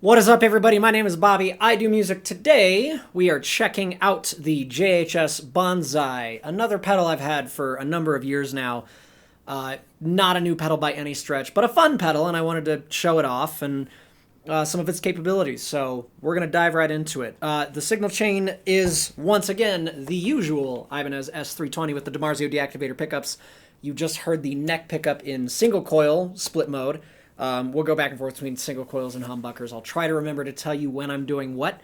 What is up, everybody? My name is Bobby. I do music. Today, we are checking out the JHS Bonsai, another pedal I've had for a number of years now. Not a new pedal by any stretch, but a fun pedal, and I wanted to show it off and some of its capabilities. So we're going to dive right into it. The signal chain is, once again, the usual Ibanez S320 with the DiMarzio D-Activator pickups. You just heard the neck pickup in single coil split mode. We'll go back and forth between single coils and humbuckers. I'll try to remember to tell you when I'm doing what.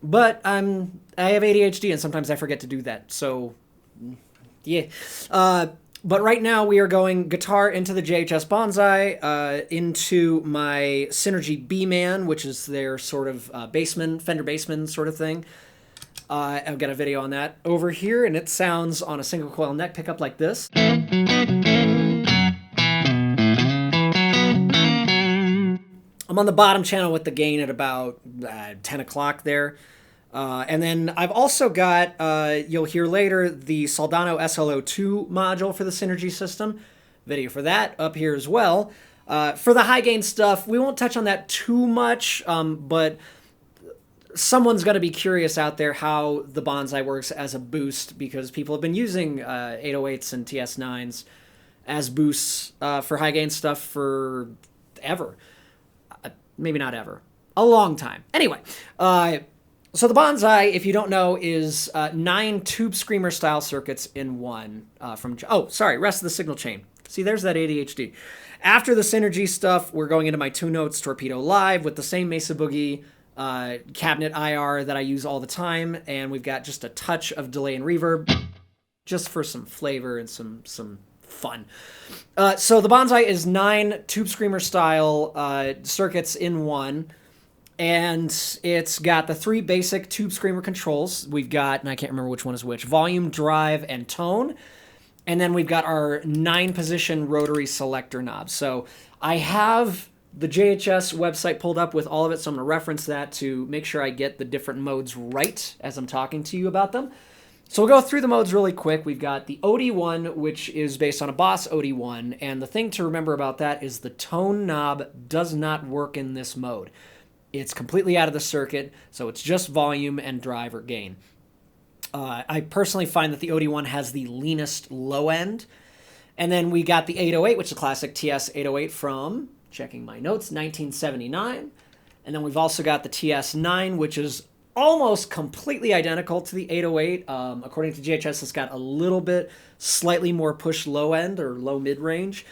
But I have ADHD, and sometimes I forget to do that. So, yeah. But right now we are going guitar into the JHS Bonsai, into my Synergy BMAN, which is their sort of Fender bassman sort of thing. I've got a video on that over here, and it sounds on a single coil neck pickup like this. I'm on the bottom channel with the gain at about 10 o'clock there. And then I've also got, you'll hear later, the Soldano SLO II module for the Synergy system. Video for that up here as well. For the high gain stuff, we won't touch on that too much, but someone's going to be curious out there how the Bonsai works as a boost, because people have been using 808s and TS9s as boosts for high gain stuff for ever. Maybe not ever. A long time. Anyway, so the Bonsai, if you don't know, is 9 Tube Screamer style circuits in one. Rest of the signal chain. See, there's that ADHD. After the Synergy stuff, we're going into my 2 notes Torpedo Live with the same Mesa Boogie cabinet IR that I use all the time, and we've got just a touch of delay and reverb, just for some flavor and some fun. So the Bonsai is 9 Tube Screamer style circuits in one, and it's got the 3 basic Tube Screamer controls. We've got, and I can't remember which one is which, volume, drive, and tone. And then we've got our 9-position rotary selector knob. So I have the JHS website pulled up with all of it, so I'm going to reference that to make sure I get the different modes right as I'm talking to you about them. So we'll go through the modes really quick. We've got the OD1, which is based on a Boss OD1, and the thing to remember about that is the tone knob does not work in this mode. It's completely out of the circuit, so it's just volume and drive or gain. I personally find that the OD1 has the leanest low end. And then we got the 808, which is a classic TS 808 from, checking my notes, 1979. And then we've also got the TS9, which is almost completely identical to the 808. According to JHS, it's got a little bit slightly more push low end or low mid range.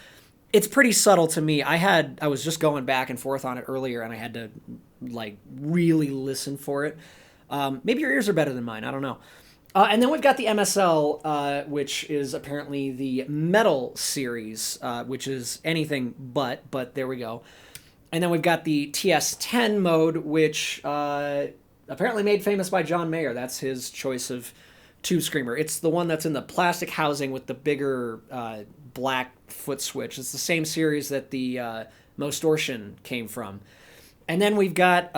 It's pretty subtle to me. I was just going back and forth on it earlier, and I had to really listen for it. Maybe your ears are better than mine. I don't know. And then we've got the MSL, which is apparently the metal series, which is anything but there we go. And then we've got the TS10 mode, which apparently made famous by John Mayer. That's his choice of Tube Screamer. It's the one that's in the plastic housing with the bigger black foot switch. It's the same series that the Mostortion came from. And then we've got,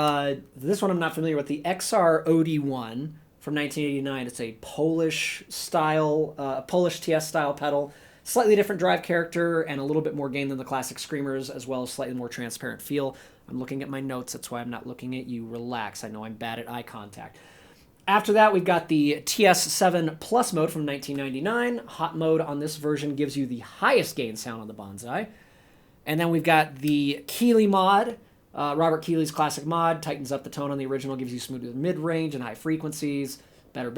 this one I'm not familiar with, the XR OD1 from 1989. It's a Polish TS style pedal. Slightly different drive character and a little bit more gain than the classic Screamers, as well as slightly more transparent feel. I'm looking at my notes, that's why I'm not looking at you. Relax, I know I'm bad at eye contact. After that, we've got the TS7 Plus mode from 1999. Hot mode on this version gives you the highest gain sound on the Bonsai. And then we've got the Keeley mod, Robert Keeley's classic mod, tightens up the tone on the original, gives you smoother mid-range and high frequencies, better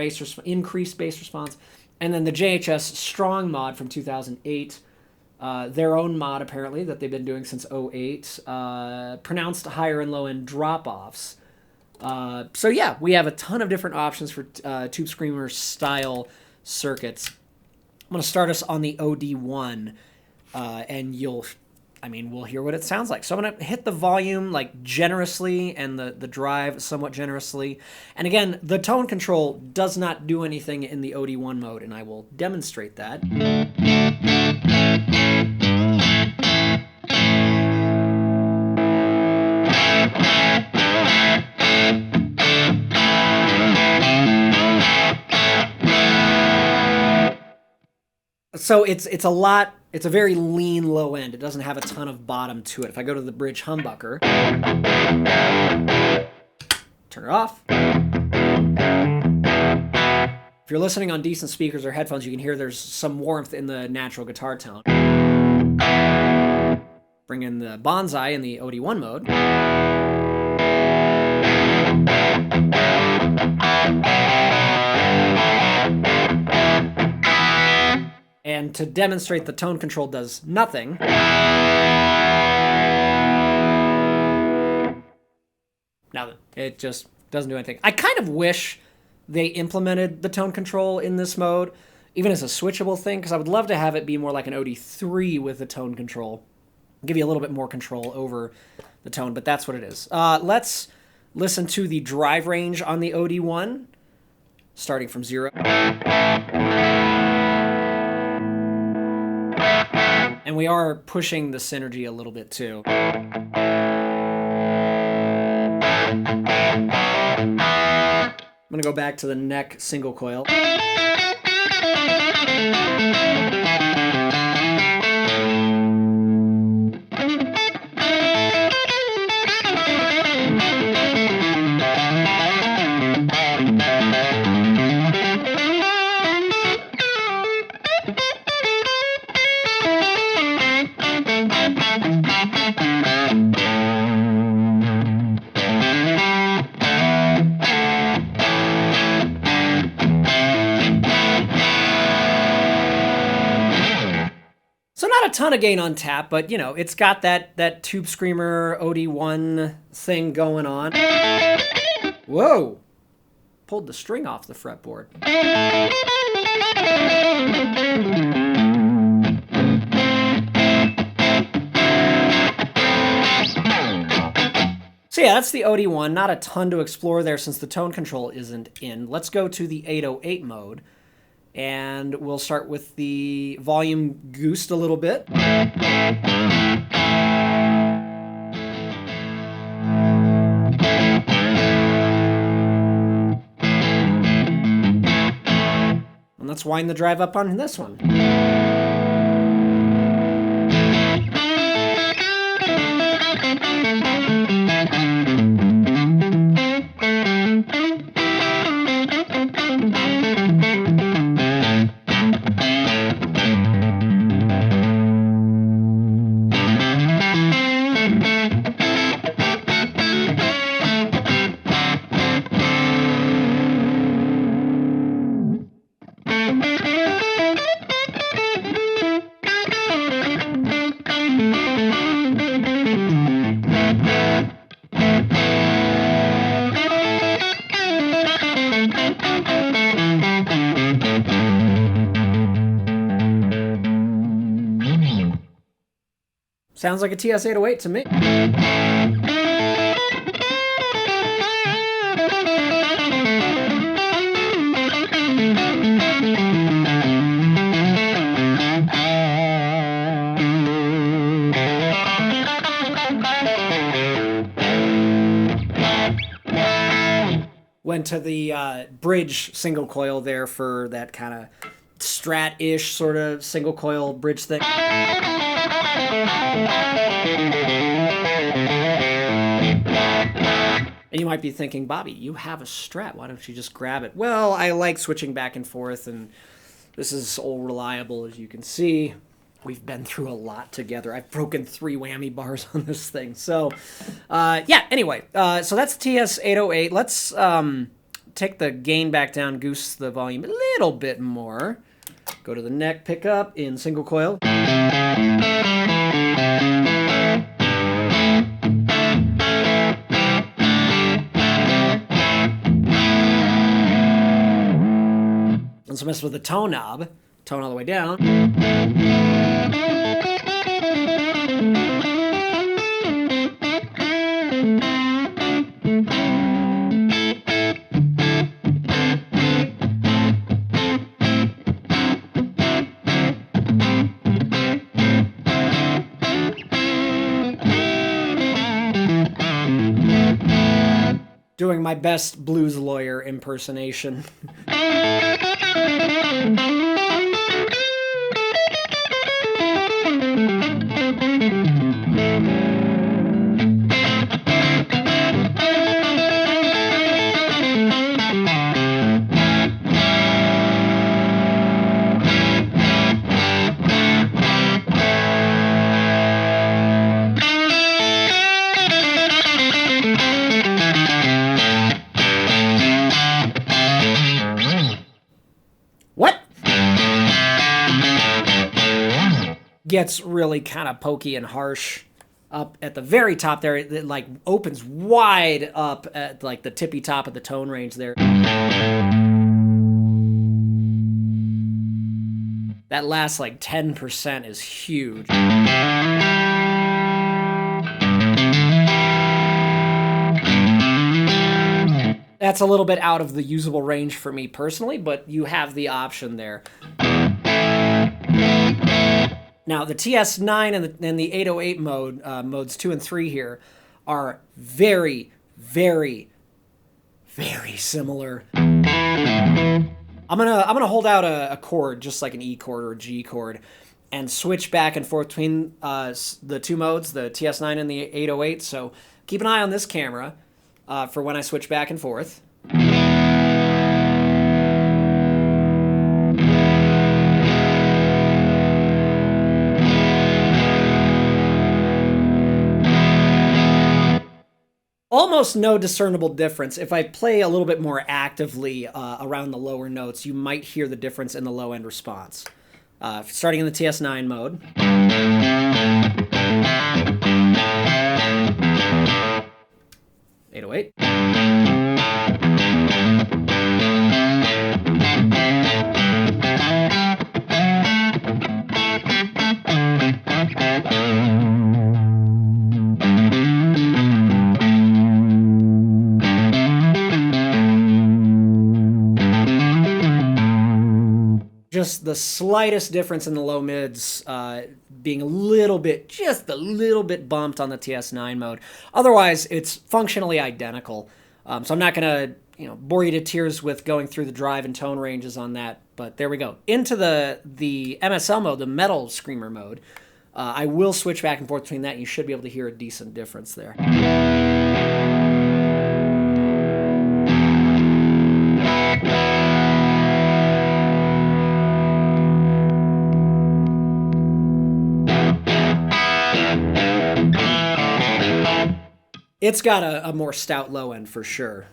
increased bass response. And then the JHS Strong mod from 2008, their own mod apparently that they've been doing since 2008, pronounced higher and low end drop-offs. So yeah, we have a ton of different options for Tube Screamer style circuits. I'm going to start us on the OD1, and we'll hear what it sounds like. So I'm going to hit the volume generously and the drive somewhat generously. And again, the tone control does not do anything in the OD1 mode, and I will demonstrate that. So it's a very lean low end. It doesn't have a ton of bottom to it. If I go to the bridge humbucker, turn it off. If you're listening on decent speakers or headphones, you can hear there's some warmth in the natural guitar tone. Bring in the Bonsai in the OD1 mode. And to demonstrate the tone control does nothing. Now it just doesn't do anything. I kind of wish they implemented the tone control in this mode, even as a switchable thing, because I would love to have it be more like an OD3 with the tone control. Give you a little bit more control over the tone, but that's what it is. Let's listen to the drive range on the OD1, starting from 0. And we are pushing the synergy a little bit too. I'm gonna go back to the neck single coil. Not a ton of gain on tap, but you know, it's got that Tube Screamer OD1 thing going on. Whoa! Pulled the string off the fretboard. So yeah, that's the OD1. Not a ton to explore there since the tone control isn't in. Let's go to the 808 mode. And we'll start with the volume goosed a little bit. And let's wind the drive up on this one. Sounds like a TS-808 to me. Went to the bridge single coil there for that kind of Strat-ish sort of single coil bridge thing. And you might be thinking, Bobby, you have a Strat. Why don't you just grab it? Well, I like switching back and forth, and this is all reliable, as you can see. We've been through a lot together. I've broken 3 whammy bars on this thing. So, yeah, anyway. So that's TS-808. Let's take the gain back down, goose the volume a little bit more. Go to the neck pickup in single coil. Let's mess with the tone knob. Tone all the way down. Doing my best blues lawyer impersonation. gets really kind of pokey and harsh up at the very top there. It like opens wide up at like the tippy top of the tone range there. That last like 10% is huge. That's a little bit out of the usable range for me personally, but you have the option there. Now, the TS9 and the 808 mode, modes 2 and 3 here, are very, very, very similar. I'm gonna hold out a chord, just like an E chord or a G chord, and switch back and forth between the two modes, the TS9 and the 808. So keep an eye on this camera for when I switch back and forth. Almost no discernible difference. If I play a little bit more actively around the lower notes, you might hear the difference in the low end response. Starting in the TS9 mode. 808. Just the slightst difference in the low mids being just a little bit bumped on the TS9 mode. Otherwise, it's functionally identical. So I'm not going to bore you to tears with going through the drive and tone ranges on that. But there we go. Into the MSL mode, the metal screamer mode. I will switch back and forth between that. And you should be able to hear a decent difference there. It's got a more stout low end for sure.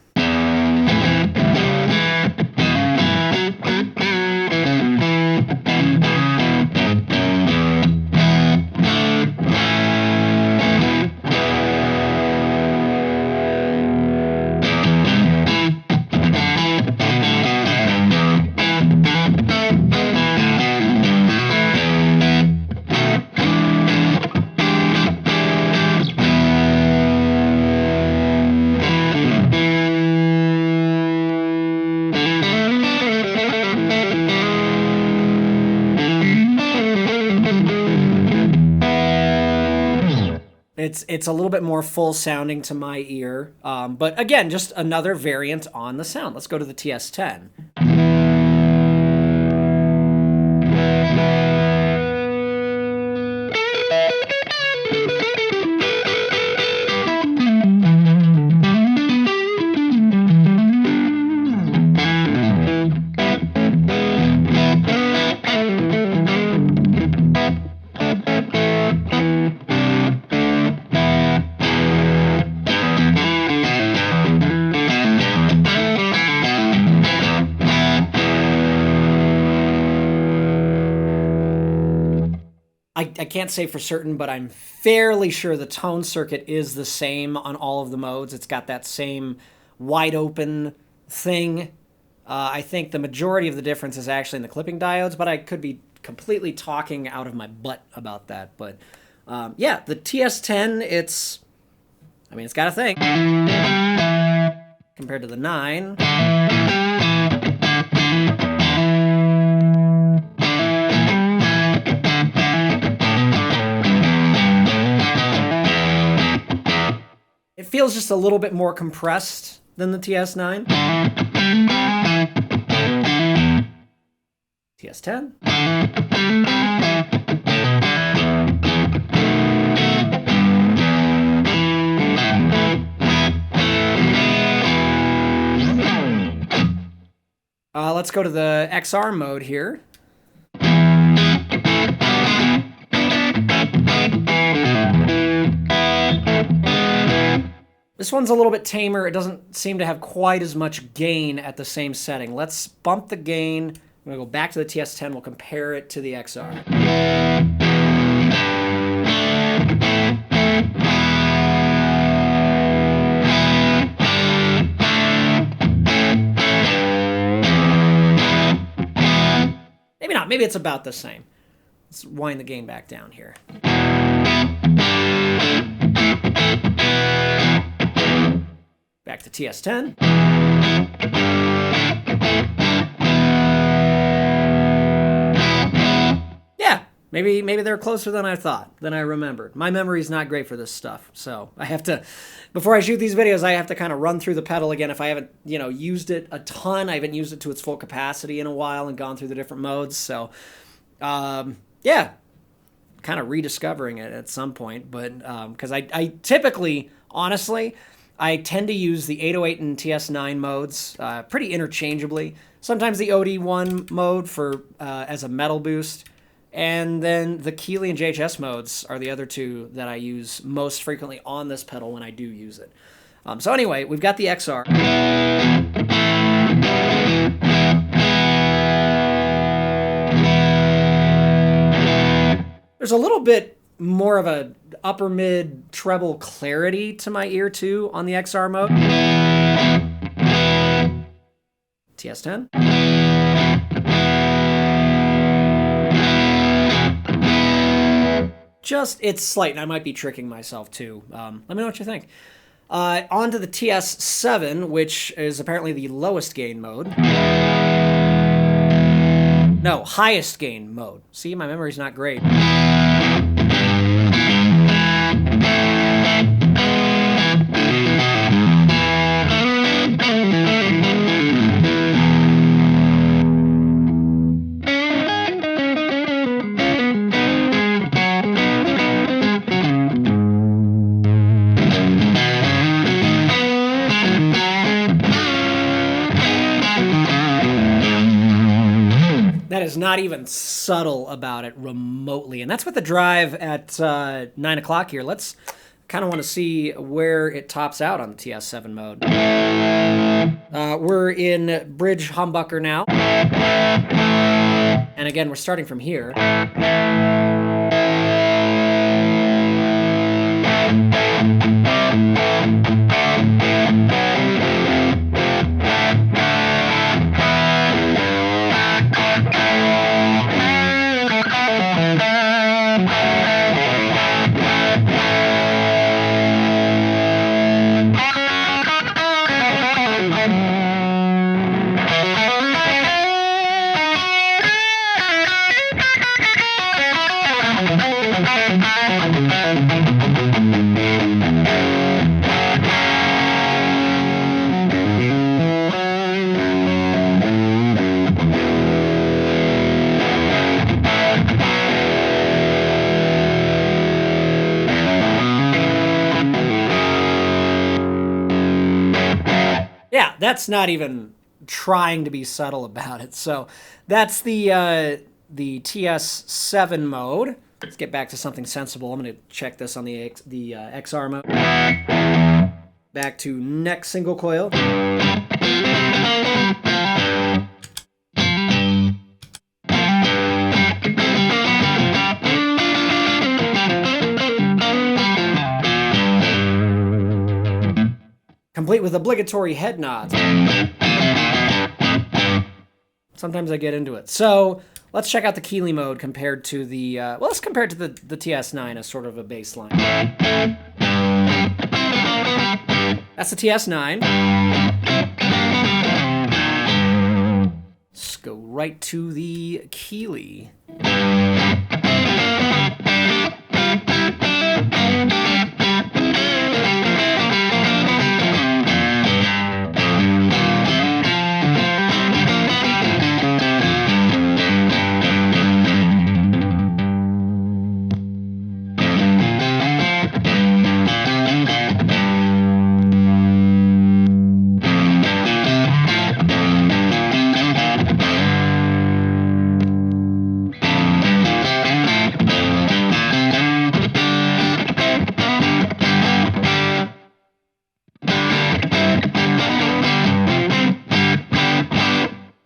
It's a little bit more full sounding to my ear, but again, just another variant on the sound. Let's go to the TS10. I can't say for certain, but I'm fairly sure the tone circuit is the same on all of the modes. It's got that same wide open thing. I think the majority of the difference is actually in the clipping diodes, but I could be completely talking out of my butt about that. But yeah, the TS10, it's got a thing compared to the 9. It feels just a little bit more compressed than the TS9. TS10. Let's go to the XR mode here. This one's a little bit tamer. It doesn't seem to have quite as much gain at the same setting. Let's bump the gain. I'm going to go back to the TS10. We'll compare it to the XR. 808. maybe it's about the same. Let's wind the gain back down here. Back to TS10. Yeah, maybe they're closer than I thought, than I remembered. My memory's not great for this stuff, so I have to, before I shoot these videos, I have to kind of run through the pedal again if I haven't, used it a ton. I haven't used it to its full capacity in a while and gone through the different modes, so yeah, kind of rediscovering it at some point, but because I typically, honestly, I tend to use the 808 and TS9 modes pretty interchangeably. Sometimes the OD1 mode for as a metal boost, and then the Keeley and JHS modes are the other two that I use most frequently on this pedal when I do use it. So anyway, we've got the XR. There's a little bit more of a upper mid treble clarity to my ear too on the XR mode. TS10. It's slight, and I might be tricking myself too. Let me know what you think. On to the TS7, which is apparently the lowest gain mode. No, highest gain mode. See, my memory's not great. That is not even subtle about it remotely. And that's with the drive at 9 o'clock here. Let's kind of want to see where it tops out on the TS7 mode. We're in bridge humbucker now. And again, we're starting from here. Yeah, that's not even trying to be subtle about it. So that's the TS7 mode. Let's get back to something sensible. I'm going to check this on the XR mode. Back to neck single coil. Complete with obligatory head nods. Sometimes I get into it. So let's check out the Keeley mode compared to the, well, let's compare it to the TS9 as sort of a baseline. That's the TS9. Let's go right to the Keeley.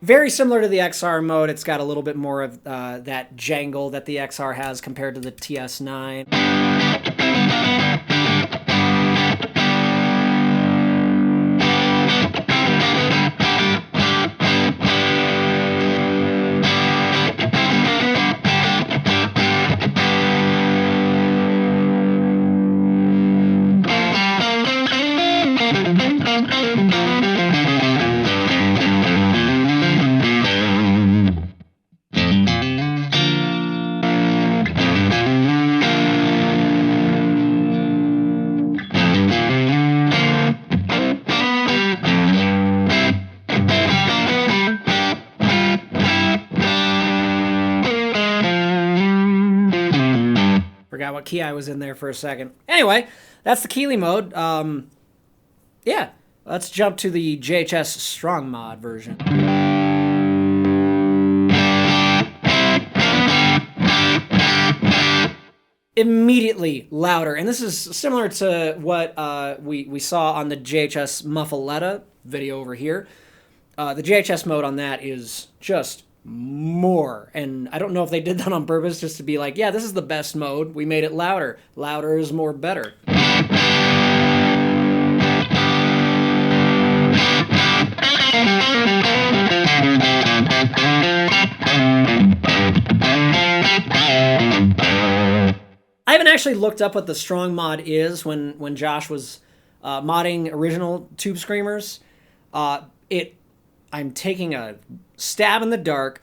Very similar to the XR mode. It's got a little bit more of that jangle that the XR has compared to the TS9. Forgot what key I was in there for a second. Anyway, that's the Keeley mode. Yeah, let's jump to the JHS Strong Mod version. Immediately louder, and this is similar to what we saw on the JHS Muffaletta video over here. The JHS mode on that is just more, and I don't know if they did that on purpose just to be like, yeah, this is the best mode, we made it louder. Louder is more better. I haven't actually looked up what the strong mod is. When Josh was modding original Tube Screamers, I'm taking a stab in the dark,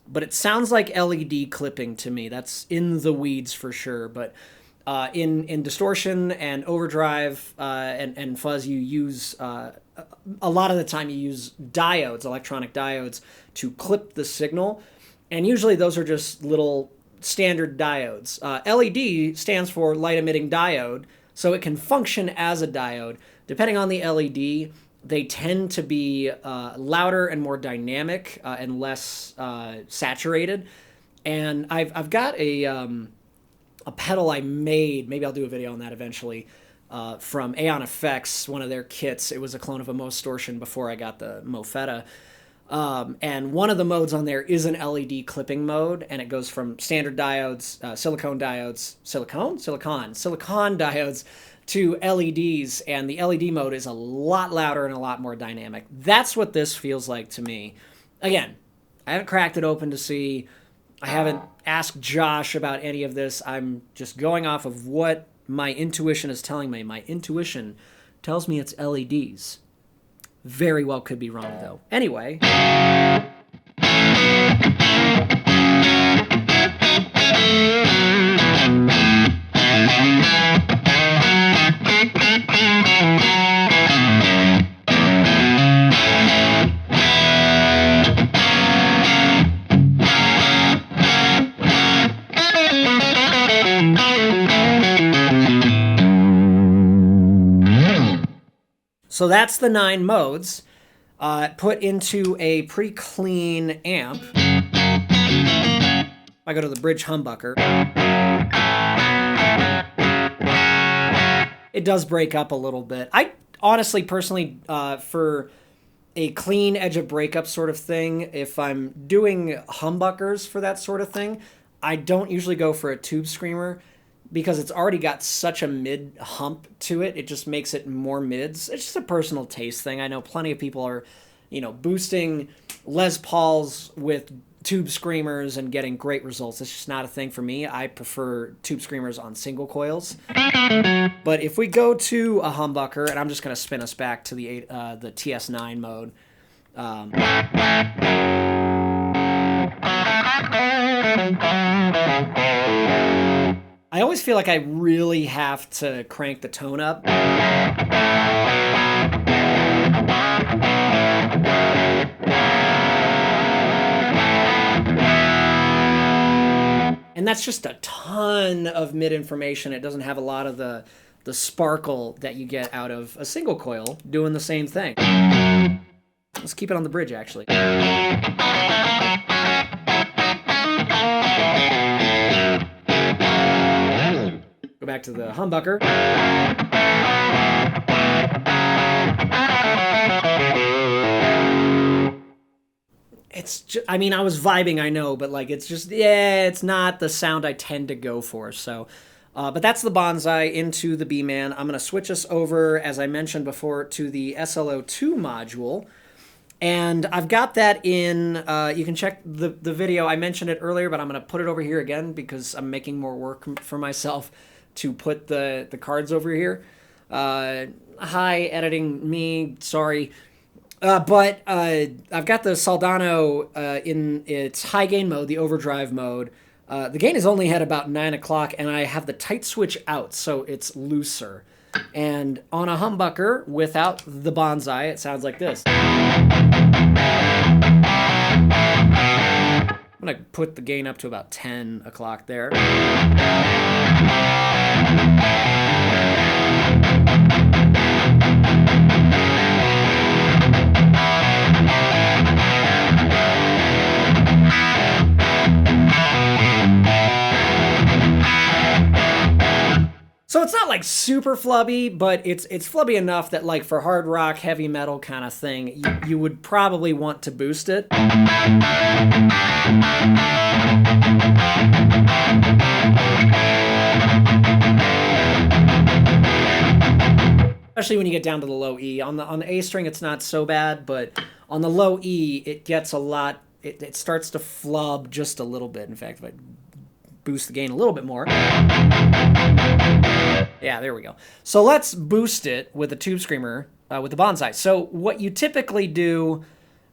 but it sounds like LED clipping to me. That's in the weeds for sure. But in distortion and overdrive and fuzz, you use a lot of the time you use diodes, electronic diodes, to clip the signal, and usually those are just little standard diodes. LED stands for light emitting diode, so it can function as a diode. Depending on the LED, they tend to be louder and more dynamic and less saturated. And I've got a pedal I made, maybe I'll do a video on that eventually, from Aeon Effects, one of their kits. It was a clone of a Mostortion before I got the Mofetta. And one of the modes on there is an LED clipping mode, and it goes from standard diodes, silicon diodes to LEDs, and the LED mode is a lot louder and a lot more dynamic. That's what this feels like to me. Again, I haven't cracked it open to see. I haven't asked Josh about any of this. I'm just going off of what my intuition is telling me. My intuition tells me it's LEDs. Very well could be wrong, though. Anyway. So that's the 9 modes put into a pretty clean amp. I go to the bridge humbucker. It does break up a little bit. I honestly, personally, for a clean edge of breakup sort of thing, if I'm doing humbuckers for that sort of thing, I don't usually go for a tube screamer, because it's already got such a mid hump to it. It just makes it more mids. It's just a personal taste thing. I know plenty of people are, boosting Les Pauls with tube screamers and getting great results. It's just not a thing for me. I prefer tube screamers on single coils. But if we go to a humbucker, and I'm just going to spin us back to the TS9 mode. I always feel like I really have to crank the tone up. And that's just a ton of mid information. It doesn't have a lot of the sparkle that you get out of a single coil doing the same thing. Let's keep it on the bridge, actually. Go back to the humbucker. It's just, I was vibing, I know, but it's just, it's not the sound I tend to go for. So, but that's the Bonsai into the B-Man. I'm going to switch us over, as I mentioned before, to the SLO II module. And I've got that in, you can check the video. I mentioned it earlier, but I'm going to put it over here again because I'm making more work for myself to put the cards over here. Hi, editing me, sorry. But I've got the Soldano in its high gain mode, the overdrive mode. The gain is only at about 9 o'clock, and I have the tight switch out, so it's looser. And on a humbucker without the Bonsai, it sounds like this. I'm going to put the gain up to about 10 o'clock there. So it's not like super flubby, but it's flubby enough that like for hard rock, heavy metal kind of thing, you would probably want to boost it. Especially when you get down to the low E. On the A string, it's not so bad, but on the low E, it gets a lot. It starts to flub just a little bit. In fact, if I boost the gain a little bit more. Yeah, there we go. So let's boost it with the Tube Screamer, with the Bonsai. So what you typically do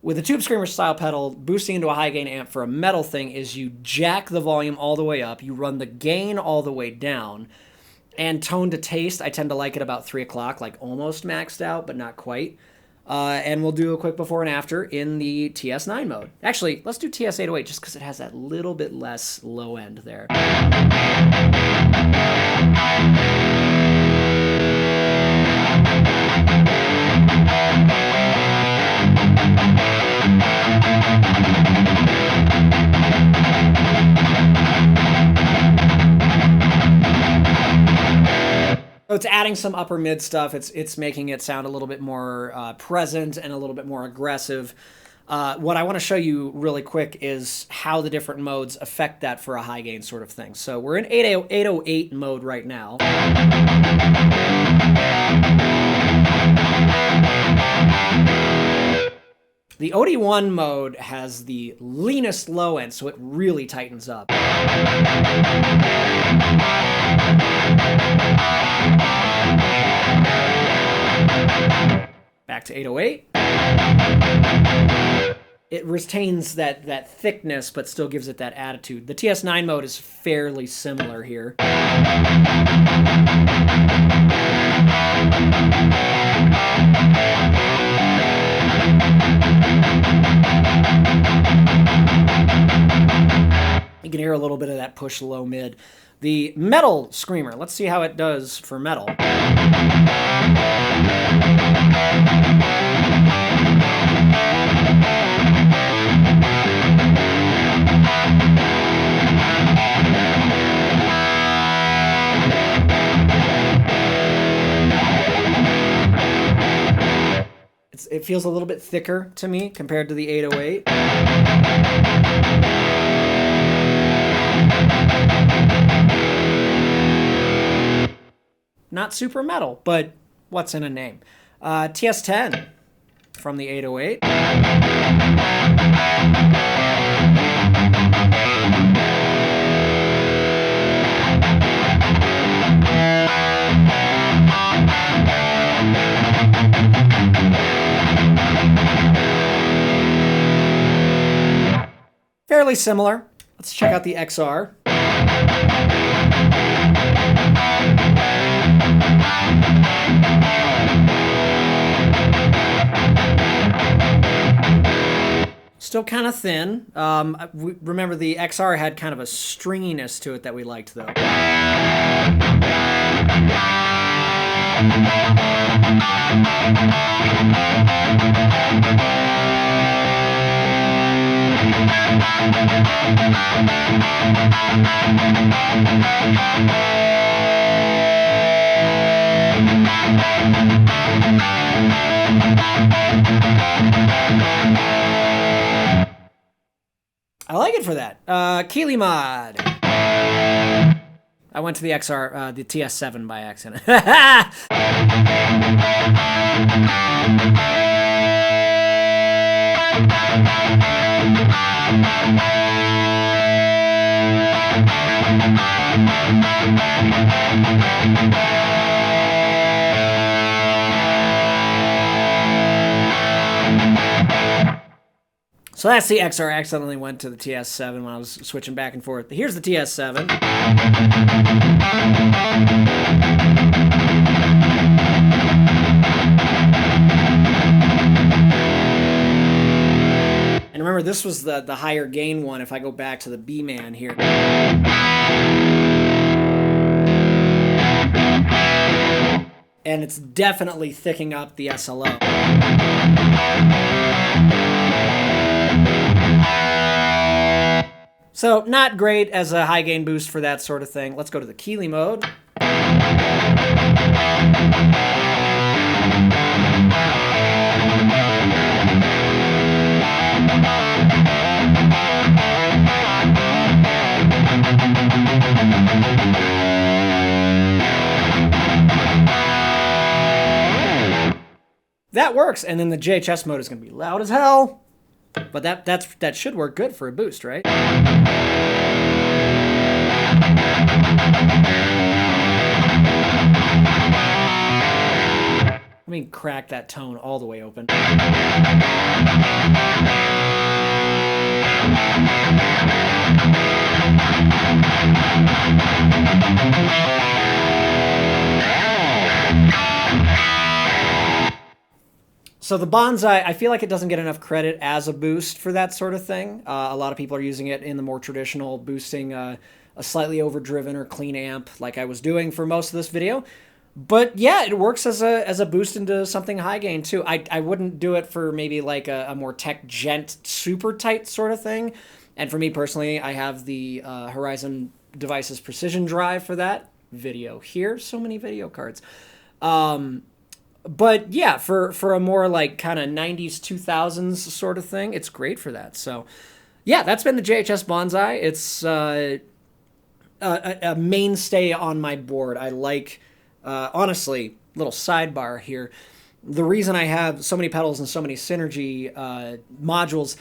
with a Tube Screamer style pedal, boosting into a high gain amp for a metal thing, is you jack the volume all the way up, you run the gain all the way down, and tone to taste, I tend to like it about 3 o'clock, like almost maxed out, but not quite. And we'll do a quick before and after in the TS9 mode. Actually, let's do TS808 just because it has that little bit less low end there. So it's adding some upper mid stuff. It's making it sound a little bit more present and a little bit more aggressive. What I want to show you really quick is how the different modes affect that for a high gain sort of thing. So we're in 808 mode right now. The OD1 mode has the leanest low end, so it really tightens up. Back to 808. It retains that thickness, but still gives it that attitude. The TS9 mode is fairly similar here. You can hear a little bit of that push low mid. The metal screamer, let's see how it does for metal. It feels a little bit thicker to me compared to the 808. Not super metal, but what's in a name? TS10 from the 808. Fairly similar. Let's check out the XR. Still kind of thin. Remember the XR had kind of a stringiness to it that we liked though. I like it for that. Keeley mod. I went to the XR, the TS7 by accident. So that's the XR. I accidentally went to the TS7 when I was switching back and forth. Here's the TS7. And remember, this was the higher gain one if I go back to the BMAN here. And it's definitely thickening up the SLO. So not great as a high gain boost for that sort of thing. Let's go to the Keeley mode. That works, and then the JHS mode is going to be loud as hell. But that should work good for a boost, right? Let me crack that tone all the way open. So the Bonsai, I feel like it doesn't get enough credit as a boost for that sort of thing. A lot of people are using it in the more traditional boosting a slightly overdriven or clean amp like I was doing for most of this video. But yeah, it works as a boost into something high gain too. I wouldn't do it for maybe like a more tech gent super tight sort of thing. And for me personally, I have the Horizon Devices Precision Drive for that. Video here, so many video cards. But yeah, for a more like kind of 90s, 2000s sort of thing, it's great for that. So yeah, that's been the JHS Bonsai. It's a mainstay on my board. I like, honestly, little sidebar here. The reason I have so many pedals and so many Synergy modules,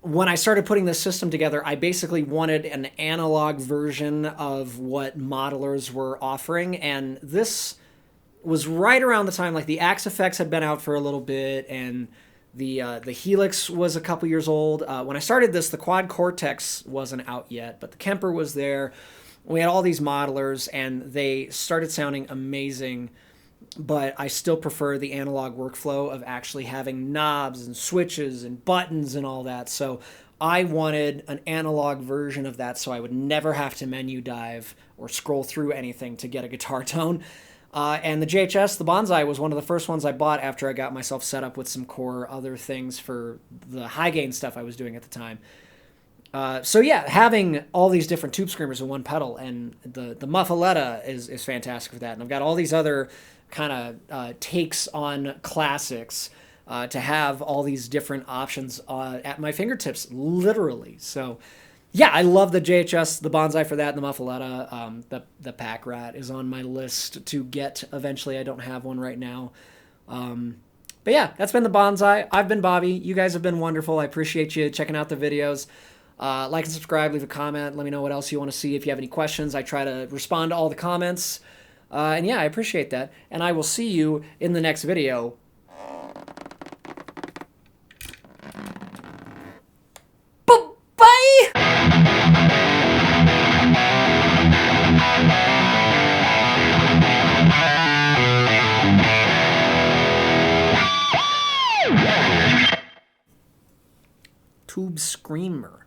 when I started putting this system together, I basically wanted an analog version of what modelers were offering, and this was right around the time like the Axe Effects had been out for a little bit, and the Helix was a couple years old. When I started this, the Quad Cortex wasn't out yet, but the Kemper was there. We had all these modelers, and they started sounding amazing, but I still prefer the analog workflow of actually having knobs and switches and buttons and all that. So I wanted an analog version of that so I would never have to menu dive or scroll through anything to get a guitar tone. And the JHS, the Bonsai, was one of the first ones I bought after I got myself set up with some core other things for the high gain stuff I was doing at the time. So yeah, having all these different tube screamers in one pedal, and the Muffaletta is fantastic for that. And I've got all these other kind of takes on classics to have all these different options at my fingertips, literally. So yeah, I love the JHS, the Bonsai for that, and the Muffaletta. The Pack Rat is on my list to get eventually. I don't have one right now. But yeah, that's been the Bonsai. I've been Bobby. You guys have been wonderful. I appreciate you checking out the videos. Like and subscribe, leave a comment. Let me know what else you want to see. If you have any questions, I try to respond to all the comments. And yeah, I appreciate that. And I will see you in the next video. Bye! Tube Screamer.